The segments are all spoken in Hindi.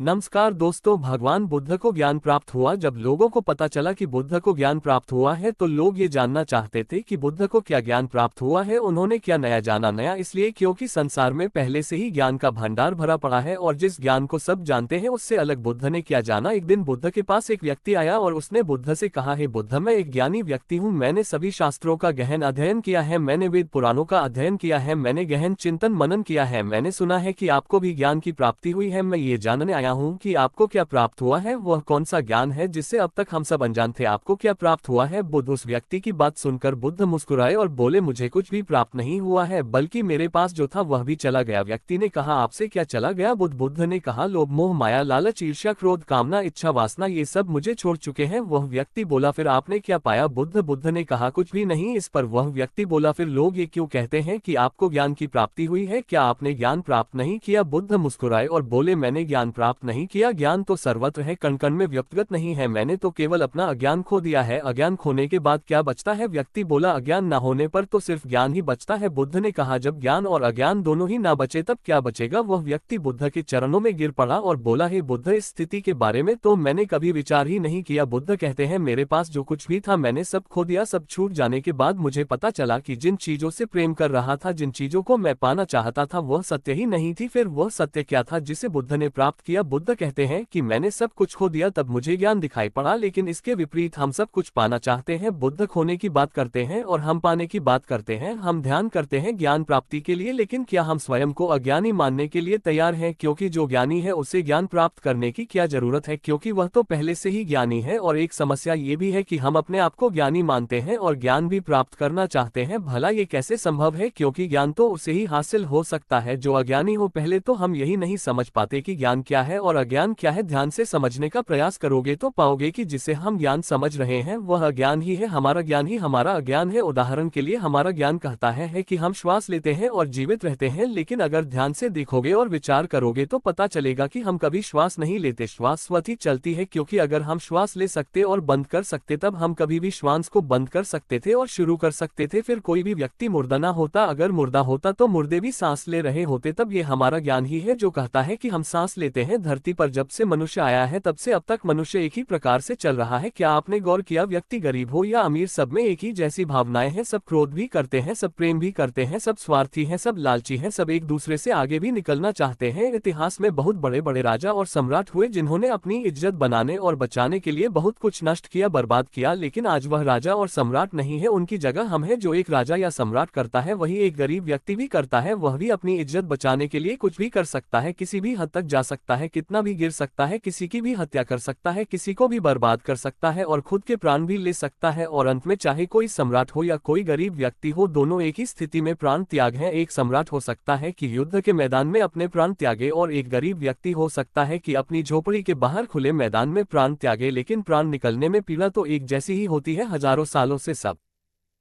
नमस्कार दोस्तों, भगवान बुद्ध को ज्ञान प्राप्त हुआ। जब लोगों को पता चला कि बुद्ध को ज्ञान प्राप्त हुआ है तो लोग ये जानना चाहते थे कि बुद्ध को क्या ज्ञान प्राप्त हुआ है, उन्होंने क्या नया जाना। नया इसलिए क्योंकि संसार में पहले से ही ज्ञान का भंडार भरा पड़ा है और जिस ज्ञान को सब जानते हैं उससे अलग बुद्ध ने क्या जाना। एक दिन बुद्ध के पास एक व्यक्ति आया और उसने बुद्ध से कहा, हे बुद्ध, मैं एक ज्ञानी व्यक्ति हूँ। मैंने सभी शास्त्रों का गहन अध्ययन किया है, मैंने वेद पुराणों का अध्ययन किया है, मैंने गहन चिंतन मनन किया है। मैंने सुना है कि आपको भी ज्ञान की प्राप्ति हुई है। मैं ये जानने आया हूँ कि आपको क्या प्राप्त हुआ है, वह कौन सा ज्ञान है जिससे अब तक हम सब अनजान थे। आपको क्या प्राप्त हुआ है? बुद्ध उस व्यक्ति की बात सुनकर बुद्ध मुस्कुराए और बोले, मुझे कुछ भी प्राप्त नहीं हुआ है, बल्कि मेरे पास जो था वह भी चला गया। व्यक्ति ने कहा, आपसे क्या चला गया? बुद्ध ने कहा, लोभ मोह माया लालच ईर्ष्या क्रोध कामना इच्छा वासना ये सब मुझे छोड़ चुके हैं। वह व्यक्ति बोला, फिर आपने क्या पाया? बुद्ध ने कहा, कुछ भी नहीं। इस पर वह व्यक्ति बोला, फिर लोग ये क्यों कहते हैं कि आपको ज्ञान की प्राप्ति हुई है? क्या आपने ज्ञान प्राप्त नहीं किया? बुद्ध मुस्कुराए और बोले, मैंने ज्ञान प्राप्त नहीं किया। ज्ञान तो सर्वत्र है, कण कण में व्यक्तिगत नहीं है। मैंने तो केवल अपना अज्ञान खो दिया है। अज्ञान खोने के बाद क्या बचता है? व्यक्ति बोला, अज्ञान न होने पर तो सिर्फ ज्ञान ही बचता है। बुद्ध ने कहा, जब ज्ञान और अज्ञान दोनों ही ना बचे तब क्या बचेगा? वह व्यक्ति बुद्ध के चरणों में गिर पड़ा और बोला, हे बुद्ध, इस स्थिति के बारे में तो मैंने कभी विचार ही नहीं किया। बुद्ध कहते हैं, मेरे पास जो कुछ भी था मैंने सब खो दिया। सब छूट जाने के बाद मुझे पता चला कि जिन चीजों से प्रेम कर रहा था, जिन चीजों को मैं पाना चाहता था, वह सत्य ही नहीं थी। फिर वह सत्य क्या था जिसे बुद्ध ने प्राप्त किया? बुद्ध कहते हैं कि मैंने सब कुछ खो दिया तब मुझे ज्ञान दिखाई पड़ा, लेकिन इसके विपरीत हम सब कुछ पाना चाहते हैं। बुद्ध खोने की बात करते हैं और हम पाने की बात करते हैं। हम ध्यान करते हैं ज्ञान प्राप्ति के लिए, लेकिन क्या हम स्वयं को अज्ञानी मानने के लिए तैयार हैं? क्योंकि जो ज्ञानी है उसे ज्ञान प्राप्त करने की क्या जरूरत है, क्योंकि वह तो पहले से ही ज्ञानी है। और एक समस्या ये भी है कि हम अपने आप को ज्ञानी मानते हैं और ज्ञान भी प्राप्त करना चाहते हैं। भला ये कैसे संभव है? क्योंकि ज्ञान तो उसे ही हासिल हो सकता है जो अज्ञानी हो। पहले तो हम यही नहीं समझ पाते कि ज्ञान क्या है और अज्ञान क्या है। ध्यान से समझने का प्रयास करोगे तो पाओगे कि जिसे हम ज्ञान समझ रहे हैं वह अज्ञान ही है। हमारा ज्ञान ही हमारा अज्ञान है। उदाहरण के लिए, हमारा ज्ञान कहता है कि हम श्वास लेते हैं और जीवित रहते हैं, लेकिन अगर ध्यान से देखोगे और विचार करोगे तो पता चलेगा कि हम कभी श्वास नहीं लेते। श्वास स्वतः ही चलती है, क्योंकि अगर हम श्वास ले सकते और बंद कर सकते तब हम कभी भी श्वास को बंद कर सकते थे और शुरू कर सकते थे। फिर कोई भी व्यक्ति मुर्दा ना होता। अगर मुर्दा होता तो मुर्दे भी सांस ले रहे होते। तब ये हमारा ज्ञान ही है जो कहता है कि हम सांस लेते हैं। धरती पर जब से मनुष्य आया है तब से अब तक मनुष्य एक ही प्रकार से चल रहा है। क्या आपने गौर किया, व्यक्ति गरीब हो या अमीर, सब में एक ही जैसी भावनाएं हैं। सब क्रोध भी करते हैं, सब प्रेम भी करते हैं, सब स्वार्थी हैं, सब लालची हैं, सब एक दूसरे से आगे भी निकलना चाहते हैं। इतिहास में बहुत बड़े बड़े राजा और सम्राट हुए जिन्होंने अपनी इज्जत बनाने और बचाने के लिए बहुत कुछ नष्ट किया, बर्बाद किया, लेकिन आज वह राजा और सम्राट नहीं है। उनकी जगह हम है। जो एक राजा या सम्राट करता है वही एक गरीब व्यक्ति भी करता है। वह भी अपनी इज्जत बचाने के लिए कुछ भी कर सकता है, किसी भी हद तक जा सकता है, कितना भी गिर सकता है, किसी की भी हत्या कर सकता है, किसी को भी बर्बाद कर सकता है और खुद के प्राण भी ले सकता है। और अंत में चाहे कोई सम्राट हो या कोई गरीब व्यक्ति हो, दोनों एक ही स्थिति में प्राण त्याग हैं। एक सम्राट हो सकता है कि युद्ध के मैदान में अपने प्राण त्यागे और एक गरीब व्यक्ति हो सकता है कि अपनी झोपड़ी के बाहर खुले मैदान में प्राण त्यागे, लेकिन प्राण निकलने में पीड़ा तो एक जैसी ही होती है। हजारों सालों से सब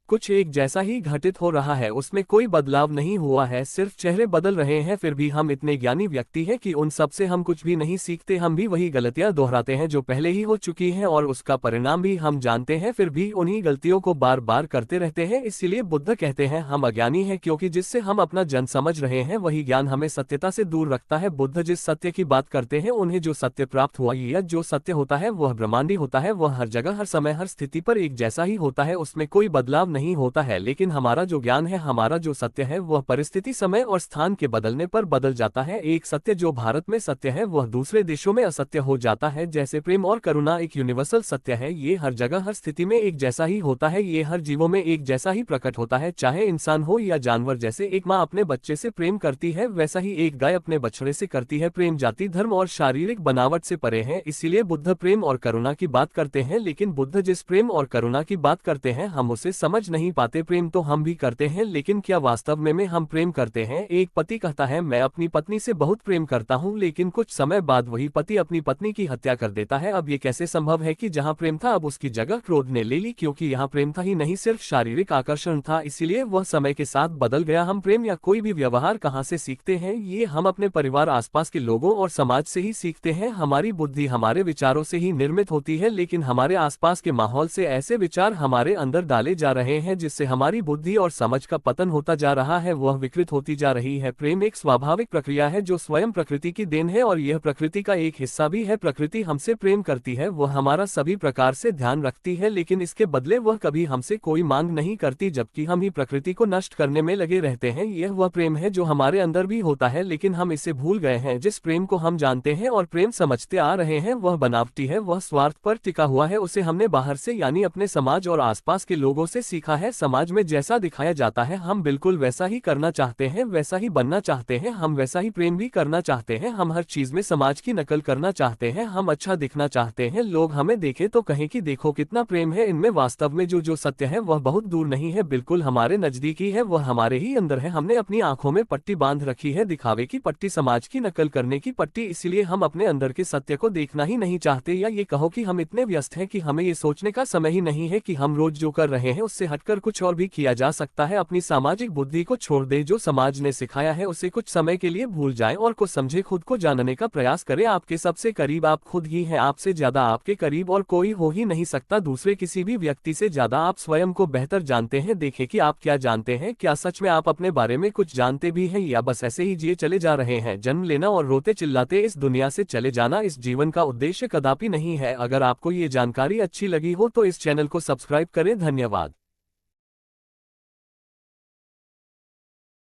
कुछ एक जैसा ही घटित हो रहा है, उसमें कोई बदलाव नहीं हुआ है, सिर्फ चेहरे बदल रहे हैं। फिर भी हम इतने ज्ञानी व्यक्ति हैं कि उन सब से हम कुछ भी नहीं सीखते। हम भी वही गलतियां दोहराते हैं जो पहले ही हो चुकी हैं और उसका परिणाम भी हम जानते हैं, फिर भी उन्हीं गलतियों को बार बार करते रहते हैं। इसीलिए बुद्ध कहते हैं हम अज्ञानी हैं, क्योंकि जिससे हम अपना जन समझ रहे हैं वही ज्ञान हमें सत्यता से दूर रखता है। बुद्ध जिस सत्य की बात करते हैं उन्हें जो सत्य प्राप्त हुआ, या जो सत्य होता है वह ब्रह्मांडी होता है। वह हर जगह हर समय हर स्थिति पर एक जैसा ही होता है, उसमें कोई बदलाव नहीं होता है। लेकिन हमारा जो ज्ञान है, हमारा जो सत्य है, वह परिस्थिति समय और स्थान के बदलने पर बदल जाता है। एक सत्य जो भारत में सत्य है वह दूसरे देशों में असत्य हो जाता है। जैसे प्रेम और करुणा एक यूनिवर्सल सत्य है, ये हर जगह हर स्थिति में एक जैसा ही होता है, ये हर जीवों में एक जैसा ही प्रकट होता है, चाहे इंसान हो या जानवर। जैसे एक माँ अपने बच्चे से प्रेम करती है, वैसा ही एक गाय अपने बछड़े से करती है। प्रेम जाति धर्म और शारीरिक बनावट से परे है। इसीलिए बुद्ध प्रेम और करुणा की बात करते हैं, लेकिन बुद्ध जिस प्रेम और करुणा की बात करते हैं हम उसे समझ नहीं पाते। प्रेम तो हम भी करते हैं, लेकिन क्या वास्तव में हम प्रेम करते हैं? एक पति कहता है मैं अपनी पत्नी से बहुत प्रेम करता हूं, लेकिन कुछ समय बाद वही पति अपनी पत्नी की हत्या कर देता है। अब ये कैसे संभव है कि जहां प्रेम था अब उसकी जगह क्रोध ने ले ली? क्योंकि यहाँ प्रेम था ही नहीं, सिर्फ शारीरिक आकर्षण था, इसीलिए वह समय के साथ बदल गया। हम प्रेम या कोई भी व्यवहार कहाँ से सीखते हैं? ये हम अपने परिवार, आसपास के लोगों और समाज से ही सीखते हैं। हमारी बुद्धि हमारे विचारों से ही निर्मित होती है, लेकिन हमारे आसपास के माहौल से ऐसे विचार हमारे अंदर डाले जा रहे रहे हैं, जिससे हमारी बुद्धि और समझ का पतन होता जा रहा है, वह विकृत होती जा रही है। प्रेम एक स्वाभाविक प्रक्रिया है जो स्वयं प्रकृति की देन है और यह प्रकृति का एक हिस्सा भी है। प्रकृति हमसे प्रेम करती है, वह हमारा सभी प्रकार से ध्यान रखती है, लेकिन इसके बदले वह कभी हमसे कोई मांग नहीं करती, जबकि हम ही प्रकृति को नष्ट करने में लगे रहते हैं। यह वह प्रेम है जो हमारे अंदर भी होता है, लेकिन हम इसे भूल गए हैं। जिस प्रेम को हम जानते हैं और प्रेम समझते आ रहे हैं वह बनावटी है, वह स्वार्थ पर टिका हुआ है। उसे हमने बाहर से यानी अपने समाज और आसपास के लोगों से सीखा है। समाज में जैसा दिखाया जाता है हम बिल्कुल वैसा ही करना चाहते हैं, वैसा ही बनना चाहते हैं, हम वैसा ही प्रेम भी करना चाहते हैं। हम हर चीज में समाज की नकल करना चाहते हैं, हम अच्छा दिखना चाहते हैं, लोग हमें देखें तो कहें कि देखो कितना प्रेम है इनमें। वास्तव में जो सत्य है वह बहुत दूर नहीं है, बिल्कुल हमारे नजदीक ही है, वह हमारे ही अंदर है। हमने अपनी आंखों में पट्टी बांध रखी है, दिखावे की पट्टी, समाज की नकल करने की पट्टी, इसलिए हम अपने अंदर के सत्य को देखना ही नहीं चाहते। या ये कहो कि हम इतने व्यस्त हैं कि हमें ये सोचने का समय ही नहीं है कि हम रोज जो कर रहे हैं उससे हटकर कुछ और भी किया जा सकता है। अपनी सामाजिक बुद्धि को छोड़ दे, जो समाज ने सिखाया है उसे कुछ समय के लिए भूल जाएं और कुछ समझे, खुद को जानने का प्रयास करें। आपके सबसे करीब आप खुद ही हैं, आपसे ज्यादा आपके करीब और कोई हो ही नहीं सकता। दूसरे किसी भी व्यक्ति से ज्यादा आप स्वयं को बेहतर जानते हैं। देखें कि आप क्या जानते हैं, क्या सच में आप अपने बारे में कुछ जानते भी हैं या बस ऐसे ही जिए चले जा रहे हैं। जन्म लेना और रोते चिल्लाते इस दुनिया से चले जाना इस जीवन का उद्देश्य कदापि नहीं है। अगर आपको ये जानकारी अच्छी लगी हो तो इस चैनल को सब्सक्राइब करें। धन्यवाद।